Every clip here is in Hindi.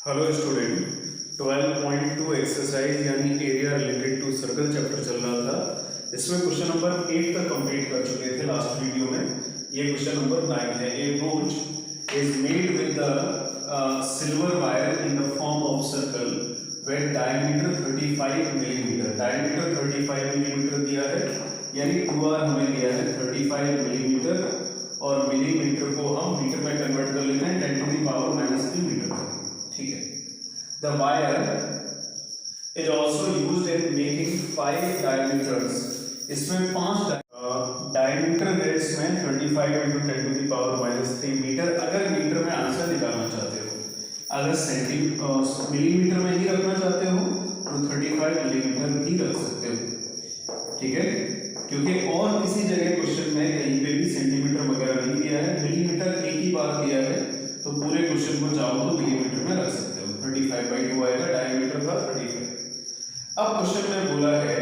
हेलो स्टूडेंट, 12.2 एक्सरसाइज यानी area related to circle chapter चल रहा था। इसमें क्वेश्चन नंबर 8 तक कंप्लीट कर चुके थे लास्ट वीडियो में। ये क्वेश्चन नंबर 9 है। A brooch is made with the silver wire in the form of circle where diameter 35 millimetre. Diameter 35 millimetre दिया है, यानी 2r हमें दिया है 35 मिलीमीटर और मिलीमीटर को हम मीटर में कन्वर्ट कर लेते हैं 10 टू द पावर -3 मीटर तक। ठीक है। The wire is also used in making 5 diameters. इसमें 5 डायमीटर है, इसमें 35 into 10 to the power -3 metre. अगर मीटर में आंसर निकालना चाहते हो, अगर मिलीमीटर में ही रखना चाहते हो तो 35 मिलीमीटर भी रख सकते हो। ठीक है, क्योंकि और किसी जगह क्वेश्चन में कहीं पे भी सेंटीमीटर वगैरह नहीं दिया है, मिलीमीटर एक ही बार दिया है, तो पूरे क्वेश्चन को चाहो तो मिलीमीटर में रख सकते हो। 35/2 आएगा, डायमीटर था 35। अब क्वेश्चन में बोला है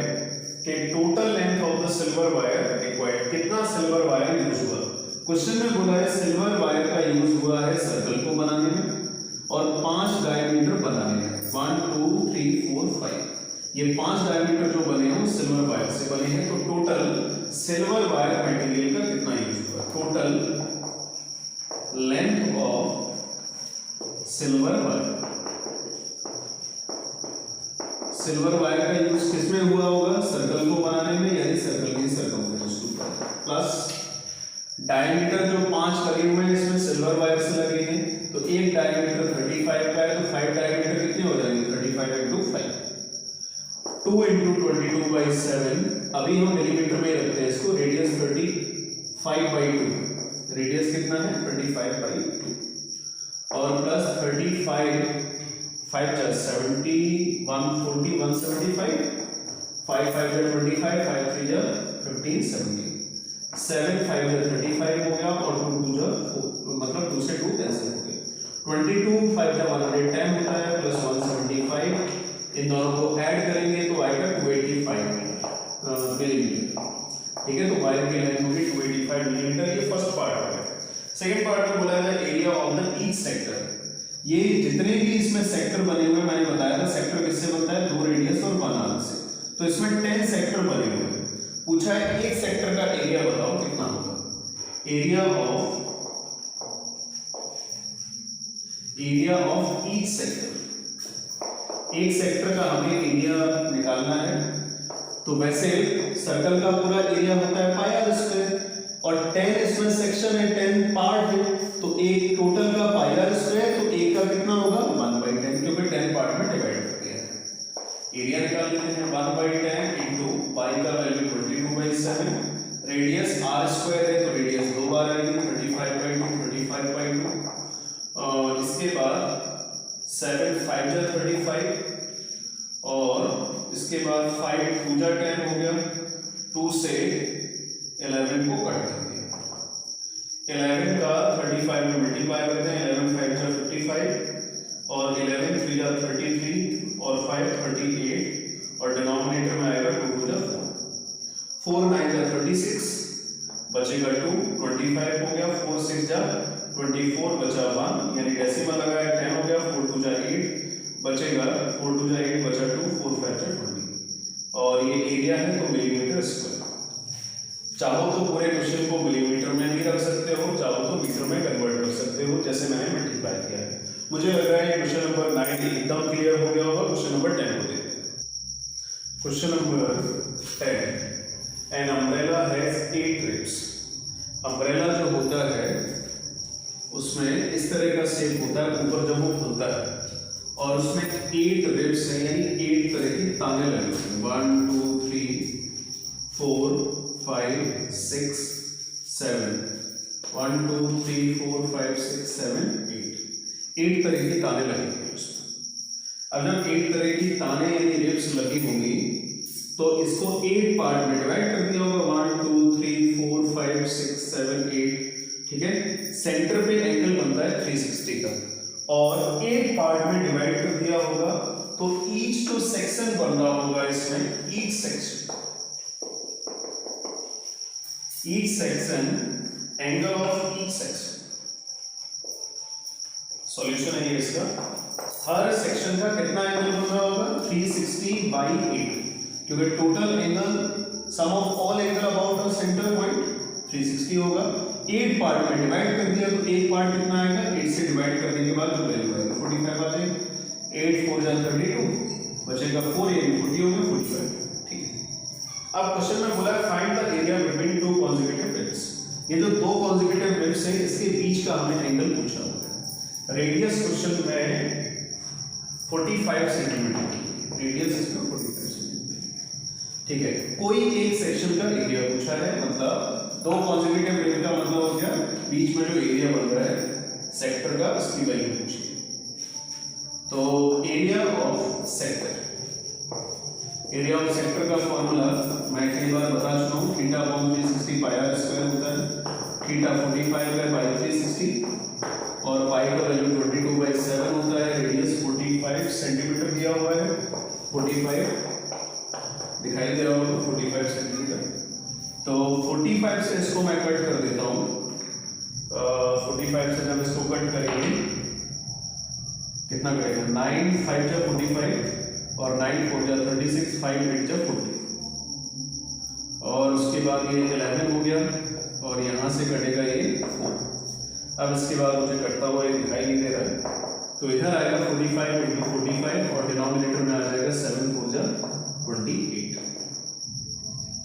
कि total length of the silver wire required, कितना सिल्वर वायर यूज हुआ। क्वेश्चन में बोला है सिल्वर वायर का यूज हुआ है सर्कल को बनाने में और 5 डायमीटर बनाने में। 1 2 3 4 5 ये 5 डायमीटर जो बने हैं सिल्वर वायर से बने हैं। तो टोटल सिल्वर वायर मटेरियल का कितना यूज हुआ। Total length of silver wire, silver wire का यूज किसमें हुआ होगा, सर्कल को बनाने में, यानी सर्कल की सर्कमफेरेंस प्लस डायमीटर जो 5 लगे हुए हैं इसमें सिल्वर वायर से लगे हैं, तो एक डायमीटर 35 का है, तो 5 डायमीटर कितने हो जाएंगे 35 into 5, 2 into 22/7। अभी हम मिलीमीटर में रखते हैं इसको। रेडियस 35/2, रेडियस कितना है 35/2 और प्लस 35 5 70 140 175 5 5 25 5 3 15 70 7 5 35 हो गया और 2 2 4, मतलब 2 से 2 कैंसिल हो गए। 22 5 110 होता है प्लस 175, इन दोनों को ऐड करेंगे तो आएगा 285 मिलीमीटर। ठीक है, तो वायर की लेंथ होगी 285 मिलीमीटर। ये फर्स्ट पार्ट हो गया। सेकंड पार्ट में बोला है area of the each sector. ये जितने भी इसमें सेक्टर बने हुए, मैंने बताया था सेक्टर किससे बनता है, 2 रेडियस और 1 आर्क से। तो इसमें 10 सेक्टर बने हुए हैं। पूछा है एक सेक्टर का एरिया बताओ कितना होगा। एरिया ऑफ ईच सेक्टर, एक सेक्टर का हमें एरिया निकालना है। तो वैसे सर्कल का पूरा एरिया होता है पाई आर स्क्वायर और 10 इसमें सेक्शन है, 10 पार्ट है, तो एक टोटल का पाई आर स्क्वायर, तो एक का कितना होगा 1/10, क्योंकि 10 पार्ट में डिवाइड कर दिया है। एरिया निकाल लेते हैं 1/10 इनटू पाई का वैल्यू 22/7, रेडियस आर स्क्वायर है तो रेडियस 2 बार आएगी 35/2 और इसके बाद 7 5 35 और इसके बाद 5 2 10 हो गया, 2 से 11 को कट कर दिया। 11 का 35 में मल्टीप्लाई करते हैं, 11 5 55 और 11 3 33 और 5 38 और डिनोमिनेटर में आएगा 2 2 4 9 36 बचेगा 2, 25 हो गया, 4 6 24 बचा 1, यानी डेसिमल लगाया 10 हो गया, 4 2 8 बचेगा, 4 2 8 बचा 2, 4 5 20 और ये एरिया है तो मिलीमीटर स्क्वायर। चाहो तो पूरे क्वेश्चन को मिलीमीटर में भी रख सकते हो, चाहो तो मीटर में कन्वर्ट कर सकते हो, जैसे मैंने मल्टीप्लाई किया है। मुझे लग रहा है क्वेश्चन नंबर 9 एकदम क्लियर हो गया होगा। क्वेश्चन नंबर 10 को देखते हैं। Question number 10, an umbrella has 8 ribs. Umbrella जो होता है उसमें इस तरह का शेप होता है, ऊपर जब वो खुलता है और उसमें 8 रिब्स हैं, यानी 8 तरह की ताने लगी हुई हैं। 1 2 3 4 5 6 7 1 2 3 4 5 6 7 8 तरह की ताने लगी हुई हैं उसमें। अब जब 8 तरह की ताने यानी रिब्स लगी होंगी तो इसको 8 पार्ट में डिवाइड कर दिया होगा, 1 2 3 4 5 6 7 8। ठीक है, सेंटर पे एंगल बनता है 360 का और 8 पार्ट में डिवाइड कर दिया होगा, तो ईच जो सेक्शन बन रहा होगा इसमें, each section angle of each section. Solution है ये इसका। हर सेक्शन का कितना एंगल बन रहा होगा 360/8, क्योंकि total angle sum of all angle about a centre point 360 होगा। 8 पार्ट में डिवाइड कर दिया तो एक पार्ट कितना आएगा, 8 से डिवाइड करने के बाद जो वैल्यू आएगी 45 आ जाएगी। 8 4 जा 32, बचेगा 4, यानी 40 हो गया 45। ठीक है, अब क्वेश्चन में बोला find the area between two consecutive ribs. ये जो दो कॉन्सेक्यूटिव रिब्स है इसके बीच का हमें एंगल पूछा हुआ है। रेडियस क्वेश्चन में 45 सेंटीमीटर, रेडियस इसमें 45 सेंटीमीटर। ठीक है, कोई एक सेक्शन का एरिया पूछा है, मतलब दो कॉन्सेक्यूटिव रिब का मतलब हो गया बीच में जो एरिया बन रहा है सेक्टर का, उसकी वैल्यू पूछी। तो area of sector, area of sector का फॉर्मूला मैं कई बार बता चुका हूँ, theta upon 360 pi r square होता है। थीटा 45 है बाई 360 और पाई का वैल्यू 22/7 होता है। रेडियस 45 सेंटीमीटर दिया हुआ है, 45 दिखाई दे रहा होगा 45 सेंटीमीटर। तो 45 से इसको मैं कट कर देता हूँ। 45 से जब इसको कट करेंगे कितना करेगा, 9 5 जा 45 और 9 4 जा 36, 5 8 जा 40 और उसके बाद ये 11 हो गया और यहाँ से कटेगा ये 4। अब इसके बाद मुझे कटता हुआ ये दिखाई नहीं दे रहा है, तो इधर आएगा 45 × 45 और डिनोमिनेटर में आ जाएगा 7 4 जा 28,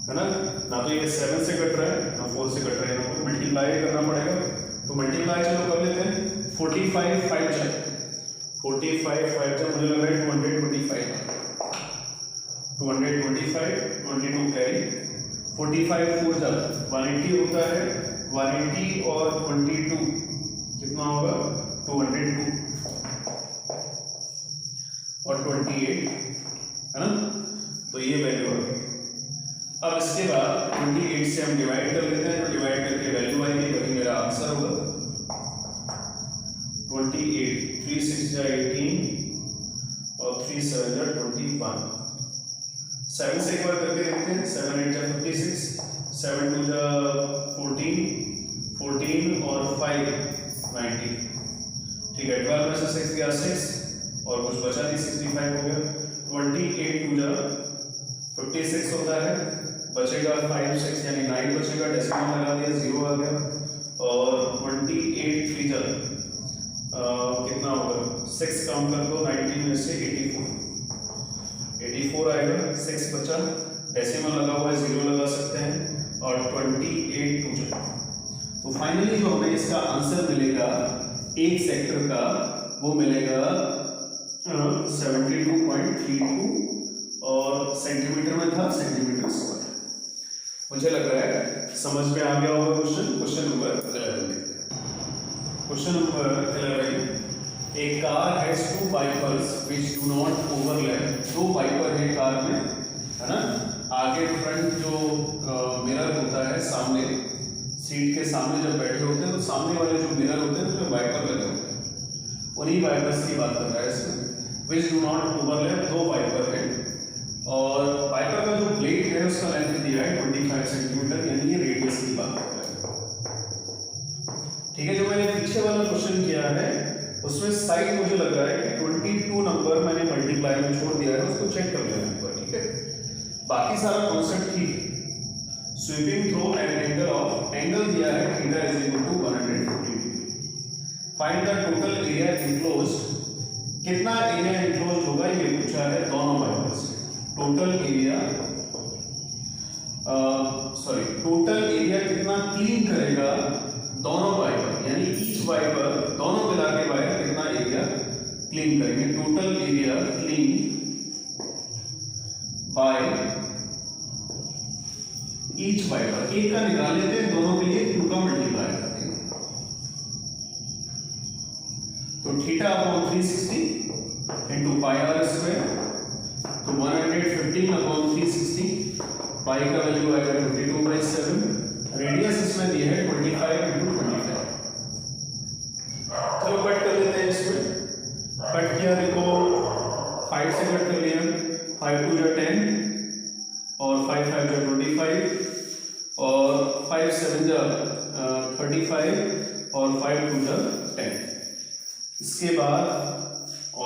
है ना तो ये 7 से कट रहा है ना 4 से कट रहा है, ना मल्टीप्लाई करना पड़ेगा। तो मल्टीप्लाई चलो कर लेते हैं। 45 5 जा 45 5 जा मुझे लग रहा है 225, 22 कैरी। 45 4 जा 180 होता है, 180 और 22 कितना होगा 202 और 28, है ना, तो ये वैल्यू आ गई। अब इसके बाद 28 से हम डिवाइड कर लेते हैं, तो डिवाइड करके वैल्यू आएगी, वही मेरा आंसर होगा। 28 3 6 जा 18 और 3 7 जा 21। 7 से एक बार करके देखते हैं। 7 8 जा 56, 7 2 जा 14, 14 और 5 90। ठीक है, 12 में से 6 गया 6 और कुछ बचा नहीं, 65 हो गया। 28 2 जा 56 होता है, बचेगा 5 6 यानी 9 बचेगा, डेसिमल लगा दिया 0 आ गया। और 28 3 जा कितना होगा 6 काउंट कर दो, 90 में से 84 आएगा, 6 बचा, डेसिमल लगा हुआ है 0 लगा सकते हैं और 28 2 जा। तो फाइनली जो हमें इसका आंसर मिलेगा एक सेक्टर का वो मिलेगा 72.32 और सेंटीमीटर में था, सेंटीमीटर स्क्वायर। मुझे लग रहा है समझ में आ गया होगा क्वेश्चन। क्वेश्चन नंबर 11 देखते हैं। Question number 11, a car has 2 wipers which do not overlap. 2 wiper है कार में, है ना, आगे फ्रंट जो मिरर होता है सामने सीट के सामने जब बैठे होते हैं तो सामने वाले जो मिरर होते हैं उसमें वाइपर लगे होते हैं, उन्हीं वाइपर्स की बात कर रहा है इसमें। Which do not overlap, 2 wiper है और वाइपर का जो ब्लेड है उसका लेंथ दिया है 25 सेंटीमीटर, यानी ये रेडियस की बात कर रहा है। ठीक है, जो मैंने पीछे वाला क्वेश्चन किया है उसमें साइड मुझे लग रहा है कि 22 नंबर मैंने मल्टीप्लाई में छोड़ दिया है, उसको चेक कर लेना एक बार। ठीक है, बाकी सारा कॉन्सेप्ट ठीक है। Sweeping through an angle of, angle दिया है theta is equal to 140 degree. Find the total area enclosed, कितना एरिया इनक्लोज्ड होगा ये पूछा है दोनों वाइपर से। टोटल एरिया टोटल एरिया कितना क्लीन करेगा दोनों वाइपर, यानी ईच वाइपर, दोनों मिला के वाइपर कितना एरिया क्लीन करेंगे। Total area clean by each wiper, एक का निकाल लेते हैं, दोनों के लिए 2 का मल्टीप्लाई करते हैं। तो theta upon 360 into pi r square, तो 115 अपॉन 360, पाई का वैल्यू आएगा 22/7। रेडियस इसमें दी है 25 इंटू 25। चलो कट कर लेते हैं इसमें। कट किया, देखो 5 से कट कर लिया, 5 2 जा 10 और 5 5 जा 25 और 5 7 जा 35 और 5 2 जा 10। इसके बाद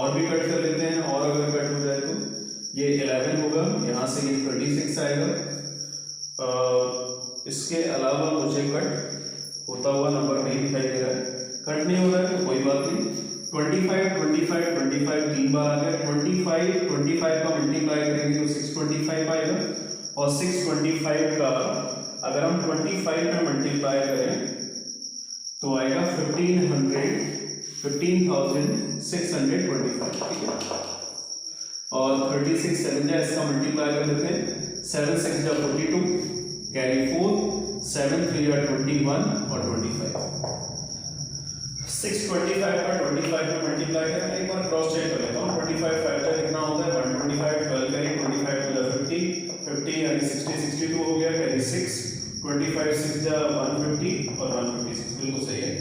और भी कट कर लेते हैं, और अगर कट हो जाए तो ये 11 होगा, यहाँ से ये 36 आएगा। इसके अलावा मुझे कट होता हुआ नंबर नहीं दिखाई दे रहा है, कट नहीं हो रहा है तो कोई बात नहीं। 25 25 25 तीन बार आ गया, 25 का मल्टीप्लाई करेंगे तो 625 आएगा, और 625 का अगर हम 25 में मल्टीप्लाई करें तो आएगा 15,625, ठीक है। और 36 7 जा इसका मल्टीप्लाई कर लेते हैं, 7 6 जा 42, कैरी 4, 7 3 जा 21 और 25। 625 का 25 में मल्टीप्लाई करें, एक बार क्रॉस चेक कर लेता हूँ। 25 5 का कितना होता है 125, 12 करें 25 टू जा 50 यानी 60 62 हो गया, कैरी 6, 25 6 जा 150 और 156 बिल्कुल सही है,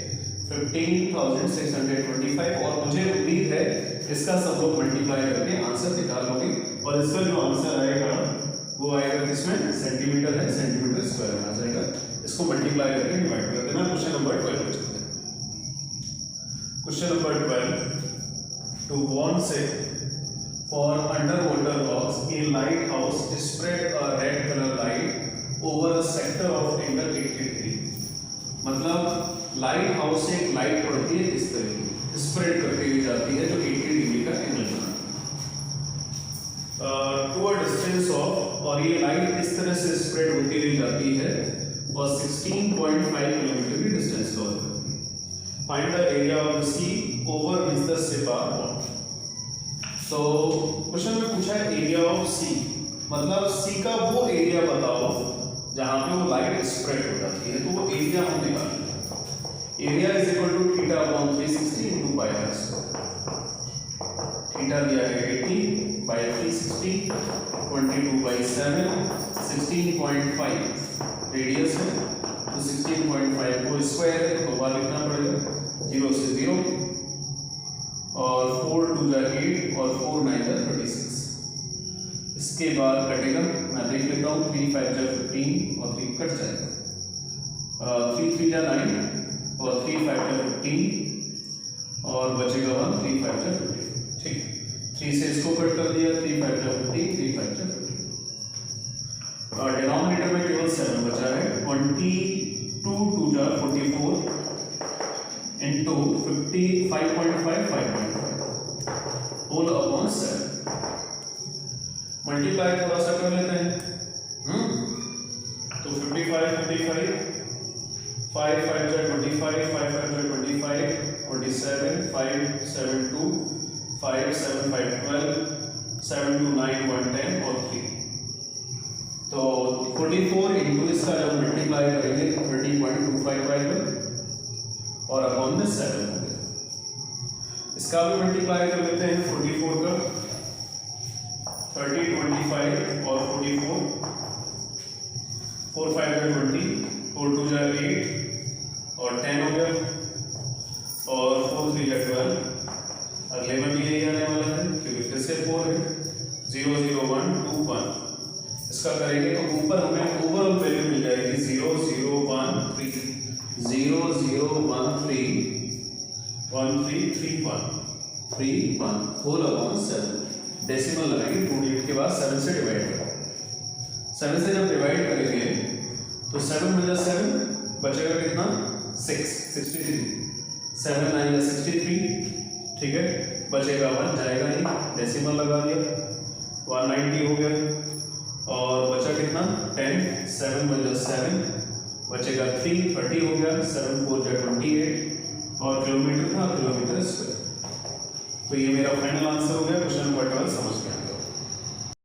15,625। और मुझे उम्मीद है इसका सब लोग मल्टीप्लाई करके आंसर निकाल लोगे, और इसका जो आंसर आएगा वो आएगा किसमें, सेंटीमीटर है, सेंटीमीटर स्क्वायर में आ जाएगा। इसको मल्टीप्लाई करके डिवाइड कर देना। क्वेश्चन नंबर 12 पे चलते हैं। क्वेश्चन नंबर 12, टू वार्न से for underwater rocks A light house spread a red colour light over a sector of angle 80 degree. मतलब लाइट हाउस से एक लाइट पड़ती है, इस तरह स्प्रेड करती हुई जाती है जो 80 डिग्री का एंगल बनाती है टू अ डिस्टेंस ऑफ, और ये लाइट इस तरह से स्प्रेड होती हुई जाती है और 16.5 किलोमीटर की डिस्टेंस कवर करती है। Find the area of the sea over which the ship are born. तो क्वेश्चन में पूछा है एरिया ऑफ सी, मतलब सी का वो एरिया बताओ जहां पे वो लाइट स्प्रेड हो जाती है, तो वो एरिया हम निकालेंगे। Area is equal to theta upon 360 into pi r square. Theta दिया है 80 बाय 360, 22/7, 16.5 रेडियस है, तो 16.5 को स्क्वायर है तो बार लिखना पड़ेगा, 0 से 0, और 4 2 जा 8 और 4 9 जा 36। इसके बाद कटेगा, मैं देख लेता हूँ, 3 5 जा 15 और 3 कट जाएगा, 3 3 जा 9 और 3 5 जा 15 और बचेगा 1, 3 5 जा 15, ठीक। 3 से इसको कट कर दिया, 3 5 जा 15, 3 5 जा 15, और डिनोमिनेटर में केवल 7 बचा है। 22 2 जा 44 इनटू 5.5 5.5 होल अपॉन 7। मल्टीप्लाई थोड़ा सा कर लेते हैं, तो 55 55, 5 5 जा 25, 5 5 जा 25, 47, 5 7 2, 5 7 5 12, 7 2 9 1 10 और 3। तो 44 इंटू इसका जब मल्टीप्लाई करेंगे तो 30.25 आएगा और अपॉन में 7 हो गया। इसका भी मल्टीप्लाई कर लेते हैं, 44 का 30 25 और 44, 4 5 जा 20, 4 2 जा 8 और 10 हो गया, और 4 3 जा 12। अगले में भी यही आने वाला है क्योंकि फिर से 4 है, 0 0 1 2 1। इसका करेंगे तो ऊपर हमें ओवरऑल वैल्यू मिल जाएगी 0 0 1 3 0 0 1 3 1 3 3 1 3 1 होल अपॉन 7। डेसिमल लगाएंगे, 2 डिजिट के बाद 7 से डिवाइड करेंगे। 7 से जब डिवाइड करेंगे तो 7 में 7 बचेगा कितना, 6 63, 7 9 जा 63, ठीक है। बचेगा 1, जाएगा नहीं, डेसिमल लगा दिया, 190 हो गया, और बचा कितना 10, 7 में 7 बचेगा 3 30 हो गया, 7 4 जा 28 और किलोमीटर था, किलोमीटर स्क्वायर। तो ये मेरा फाइनल आंसर हो गया।